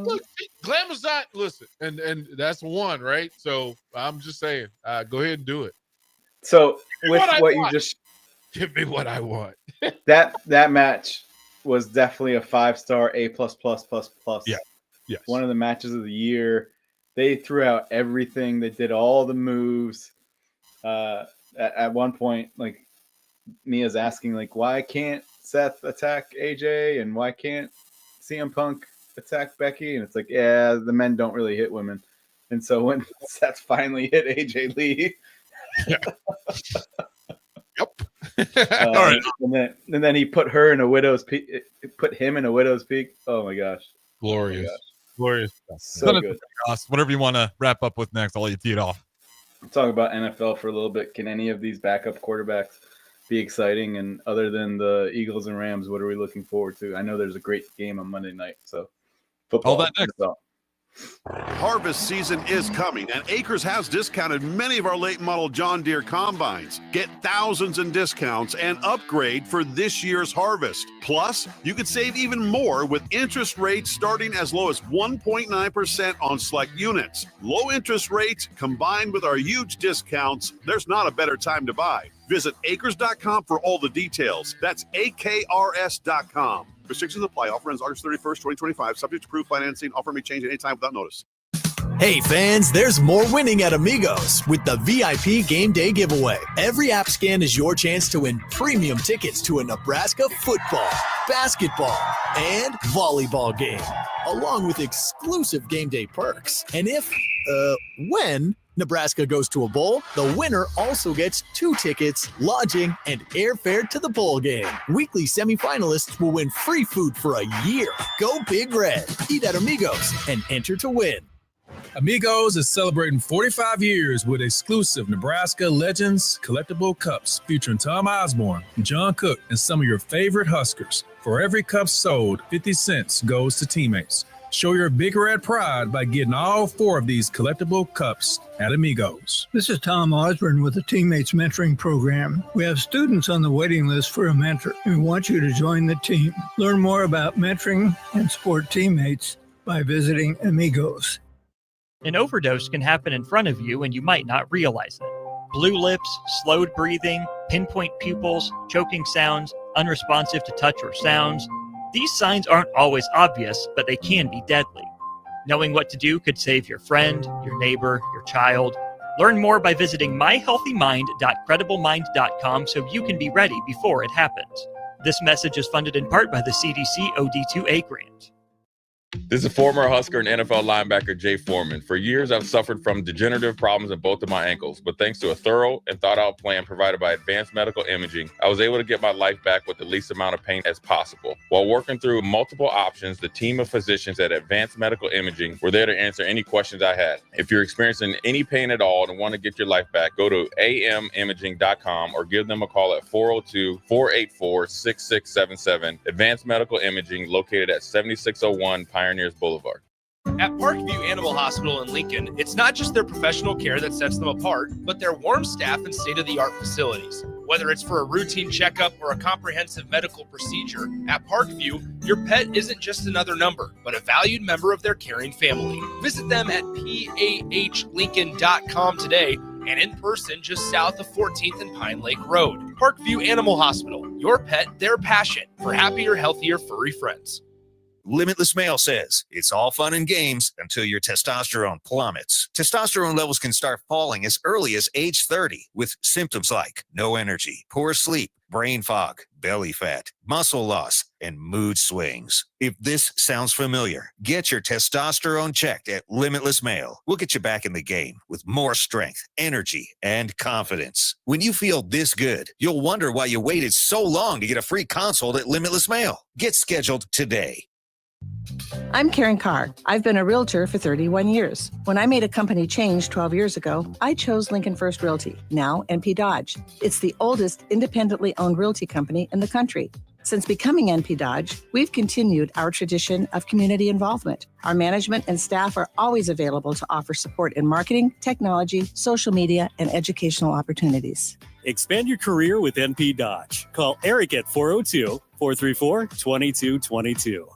Look, Glamazon, listen, and that's one, right? So I'm just saying, go ahead and do it. So with what you just give me what I want. that match was definitely a 5-star A++++. Yeah. Yes. One of the matches of the year. They threw out everything. They did all the moves. At one point, like, Mia's asking, like, why can't Seth attack AJ and why can't CM Punk attack Becky? And it's like, yeah, the men don't really hit women. And so when Seth finally hit AJ Lee, yep. All right. And then he put her in a widow's peak. Put him in a widow's peak. Oh my gosh, glorious, glorious. So good. Whatever you want to wrap up with next, I'll let you tee it off. Talk about NFL for a little bit. Can any of these backup quarterbacks be exciting? And other than the Eagles and Rams, what are we looking forward to? I know there's a great game on Monday night. So football. All that next. Harvest season is coming, and Acres has discounted many of our late model John Deere combines. Get thousands in discounts and upgrade for this year's harvest. Plus, you could save even more with interest rates starting as low as 1.9% on select units. Low interest rates combined with our huge discounts, there's not a better time to buy. Visit acres.com for all the details. That's AKRS.com. Restrictions apply. Offer ends August 31st, 2025. Subject to approved financing. Offer may change at any time without notice. Hey fans, there's more winning at Amigos with the VIP Game Day giveaway. Every app scan is your chance to win premium tickets to a Nebraska football, basketball, and volleyball game, along with exclusive game day perks. And when Nebraska goes to a bowl, the winner also gets 2 tickets, lodging, and airfare to the bowl game. Weekly semifinalists will win free food for a year. Go Big Red. Eat at Amigos and enter to win. Amigos is celebrating 45 years with exclusive Nebraska Legends collectible cups featuring Tom Osborne, John Cook, and some of your favorite Huskers. For every cup sold, 50 cents goes to teammates. Show your big red pride by getting all 4 of these collectible cups at Amigos. This is Tom Osborne with the Teammates Mentoring Program. We have students on the waiting list for a mentor, and we want you to join the team. Learn more about mentoring and support teammates by visiting Amigos. An overdose can happen in front of you and you might not realize it. Blue lips, slowed breathing, pinpoint pupils, choking sounds, unresponsive to touch or sounds. These signs aren't always obvious, but they can be deadly. Knowing what to do could save your friend, your neighbor, your child. Learn more by visiting myhealthymind.crediblemmind.com so you can be ready before it happens. This message is funded in part by the CDC OD2A grant. This is former Husker and NFL linebacker Jay Foreman. For years, I've suffered from degenerative problems in both of my ankles, but thanks to a thorough and thought-out plan provided by Advanced Medical Imaging, I was able to get my life back with the least amount of pain as possible. While working through multiple options, the team of physicians at Advanced Medical Imaging were there to answer any questions I had. If you're experiencing any pain at all and want to get your life back, go to amimaging.com or give them a call at 402-484-6677. Advanced Medical Imaging, located at 7601 Pioneers Boulevard. At Parkview Animal Hospital in Lincoln, it's not just their professional care that sets them apart, but their warm staff and state-of-the-art facilities. Whether it's for a routine checkup or a comprehensive medical procedure, at Parkview, your pet isn't just another number, but a valued member of their caring family. Visit them at pahlincoln.com today and in person just south of 14th and Pine Lake Road. Parkview Animal Hospital, your pet, their passion for happier, healthier, furry friends. Limitless Male says it's all fun and games until your testosterone plummets. Testosterone levels can start falling as early as age 30 with symptoms like no energy, poor sleep, brain fog, belly fat, muscle loss, and mood swings. If this sounds familiar, get your testosterone checked at Limitless Male. We'll get you back in the game with more strength, energy, and confidence. When you feel this good, you'll wonder why you waited so long to get a free consult at Limitless Male. Get scheduled today. I'm Karen Carr. I've been a realtor for 31 years. When I made a company change 12 years ago, I chose Lincoln First Realty, now NP Dodge. It's the oldest independently owned realty company in the country. Since becoming NP Dodge, we've continued our tradition of community involvement. Our management and staff are always available to offer support in marketing, technology, social media, and educational opportunities. Expand your career with NP Dodge. Call Eric at 402-434-2222.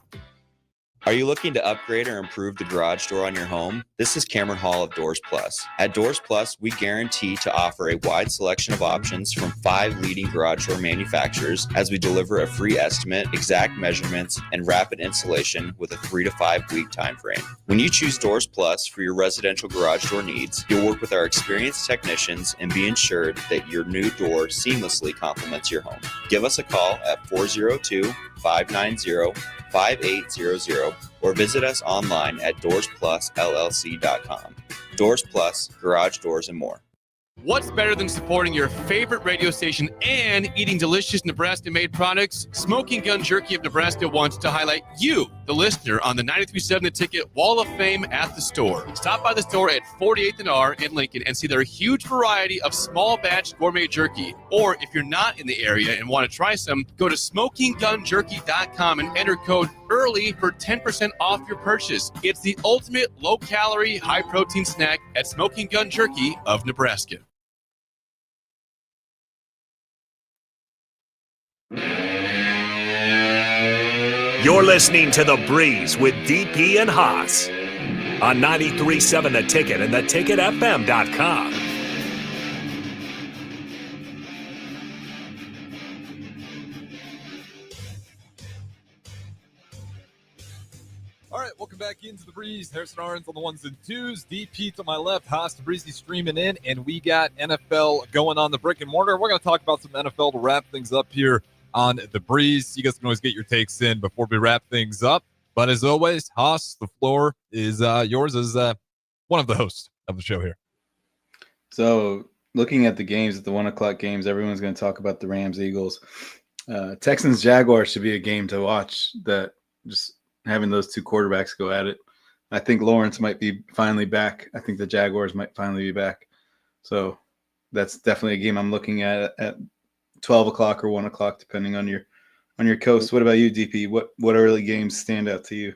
Are you looking to upgrade or improve the garage door on your home? This is Cameron Hall of Doors Plus. At Doors Plus, we guarantee to offer a wide selection of options from 5 leading garage door manufacturers as we deliver a free estimate, exact measurements, and rapid installation with a 3 to 5 week time frame. When you choose Doors Plus for your residential garage door needs, you'll work with our experienced technicians and be ensured that your new door seamlessly complements your home. Give us a call at 402-590-5800 or visit us online at DoorsPlusLLC.com. Doors Plus, garage doors, and more. What's better than supporting your favorite radio station and eating delicious Nebraska-made products? Smoking Gun Jerky of Nebraska wants to highlight you, the listener, on the 93.7 The Ticket Wall of Fame at the store. Stop by the store at 48th and R in Lincoln and see their huge variety of small batch gourmet jerky. Or if you're not in the area and want to try some, go to smokinggunjerky.com and enter code EARLY for 10% off your purchase. It's the ultimate low-calorie, high-protein snack at Smoking Gun Jerky of Nebraska. You're listening to The Breeze with DP and Haas on 93.7 The Ticket and theticketfm.com. All right, welcome back into The Breeze. Harrison Arns on the ones and twos. DP to my left, Haas Tabrizi streaming in, and we got NFL going on the brick and mortar. We're going to talk about some NFL to wrap things up here on The Breeze. You guys can always get your takes in before we wrap things up. But as always, Haas, the floor is yours as one of the hosts of the show here. So looking at the games, at the 1 o'clock games, everyone's going to talk about the Rams, Eagles. Texans, Jaguars should be a game to watch, that just having those two quarterbacks go at it. I think Lawrence might be finally back. I think the Jaguars might finally be back. So that's definitely a game I'm looking at 12 o'clock or 1 o'clock, depending on your coast. What about you, DP? What early games stand out to you?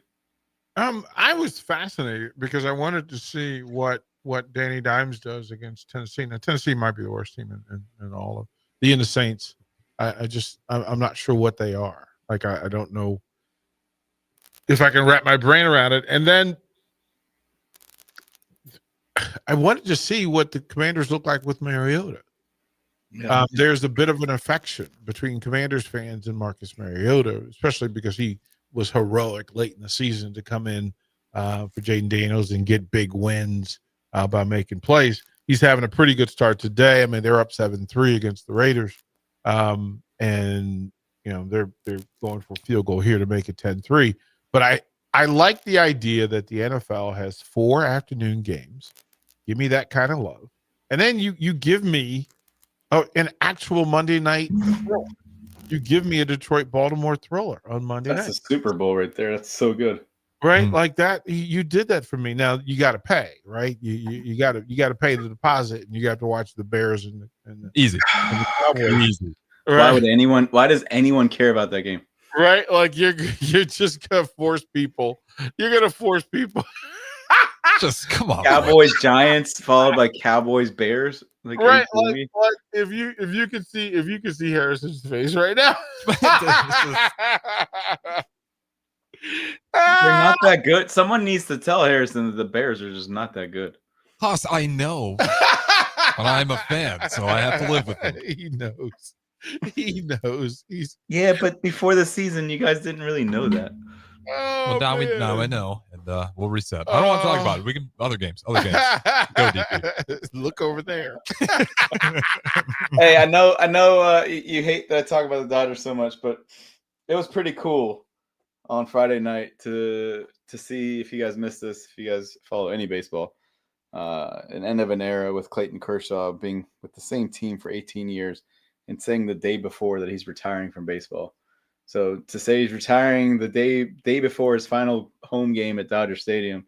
I was fascinated because I wanted to see what Danny Dimes does against Tennessee. Now, Tennessee might be the worst team in all of the Saints. I'm not sure what they are. Like, I don't know if I can wrap my brain around it. And then I wanted to see what the Commanders look like with Mariota. Yeah. There's a bit of an affection between Commanders fans and Marcus Mariota, especially because he was heroic late in the season to come in for Jaden Daniels and get big wins by making plays. He's having a pretty good start today. I mean, they're up 7-3 against the Raiders. And they're going for a field goal here to make it 10-3. But I like the idea that the NFL has 4 afternoon games. Give me that kind of love. And then you give me an actual Monday night thriller. You give me a Detroit-Baltimore thriller on Monday night. That's a Super Bowl right there. That's so good. Right? Like that. You did that for me. Now you got to pay, right? You got to pay the deposit, and you got to watch the Bears and the easy. And the Cowboys. Easy. Right? Why does anyone care about that game? Right? Like you're just gonna force people. You're gonna force people. Just come on. Cowboys Giants followed by Cowboys Bears. Like, right? Like if you could see Harrison's face right now. They're not that good. Someone needs to tell Harrison that the Bears are just not that good. Haas, I know, but I'm a fan, so I have to live with it. He knows. He knows. Yeah, but before the season, you guys didn't really know that. Oh, now I know, and we'll reset. I don't want to talk about it. We can other games. Go DP. Look over there. Hey, I know. You hate that I talk about the Dodgers so much, but it was pretty cool on Friday night to see, if you guys missed this, if you guys follow any baseball, an end of an era with Clayton Kershaw being with the same team for 18 years and saying the day before that he's retiring from baseball. So to say he's retiring the day before his final home game at Dodger Stadium,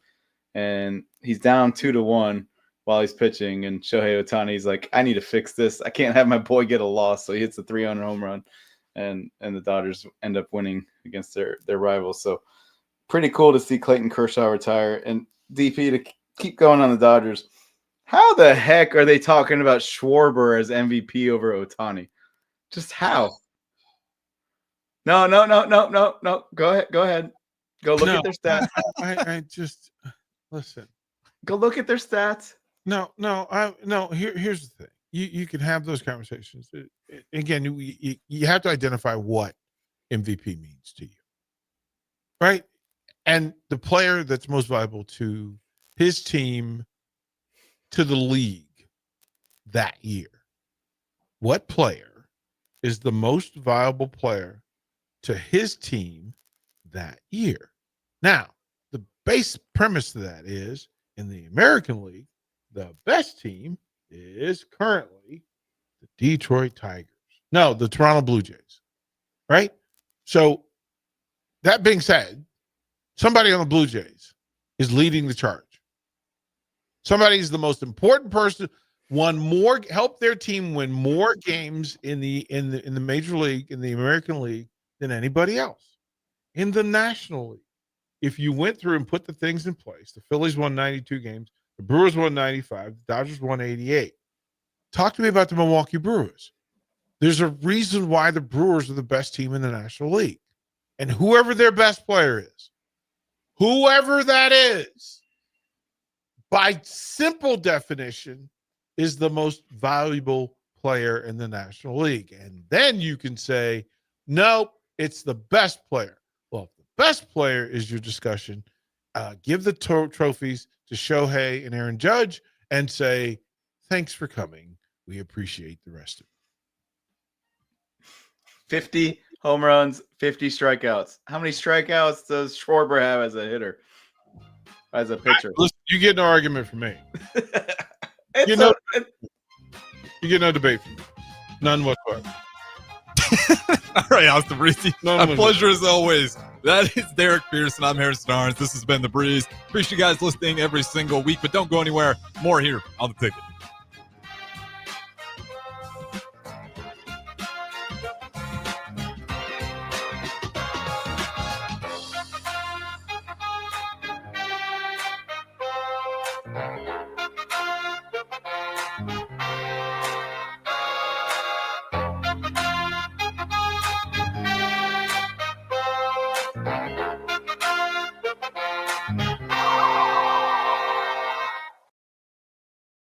and he's down 2-1 while he's pitching, and Shohei Ohtani's like, I need to fix this. I can't have my boy get a loss. So he hits a 300 home run, and the Dodgers end up winning against their rivals. So pretty cool to see Clayton Kershaw retire. And DP, to keep going on the Dodgers, how the heck are they talking about Schwarber as MVP over Ohtani? Just how? No. Go ahead. Go look at their stats. I just listen. Go look at their stats. No. Here's the thing. You can have those conversations. Again, you have to identify what MVP means to you, right? And the player that's most valuable to his team, to the league that year. What player is the most valuable player to his team that year? Now, the base premise of that is, in the American League, the best team is currently the Detroit Tigers. No, the Toronto Blue Jays, right? So that being said, somebody on the Blue Jays is leading the charge. Somebody's the most important person, help their team win more games in the Major League, in the American League, than anybody else. In the National League, if you went through and put the things in place, the Phillies won 92 games, the Brewers won 95, the Dodgers won 88. Talk to me about the Milwaukee Brewers. There's a reason why the Brewers are the best team in the National League. And whoever their best player is, whoever that is, by simple definition, is the most valuable player in the National League. And then you can say, nope, it's the best player. Well, if the best player is your discussion, give the trophies to Shohei and Aaron Judge and say, thanks for coming. We appreciate the rest of it. 50 home runs, 50 strikeouts. How many strikeouts does Schwarber have as a hitter? As a pitcher? Listen, you get no argument from me. You get no debate from me. None whatsoever. All right, Austin Breezy. A pleasure as always. That is Derek Pearson. I'm Harrison Arns. This has been The Breeze. Appreciate you guys listening every single week, but don't go anywhere. More here on The Ticket.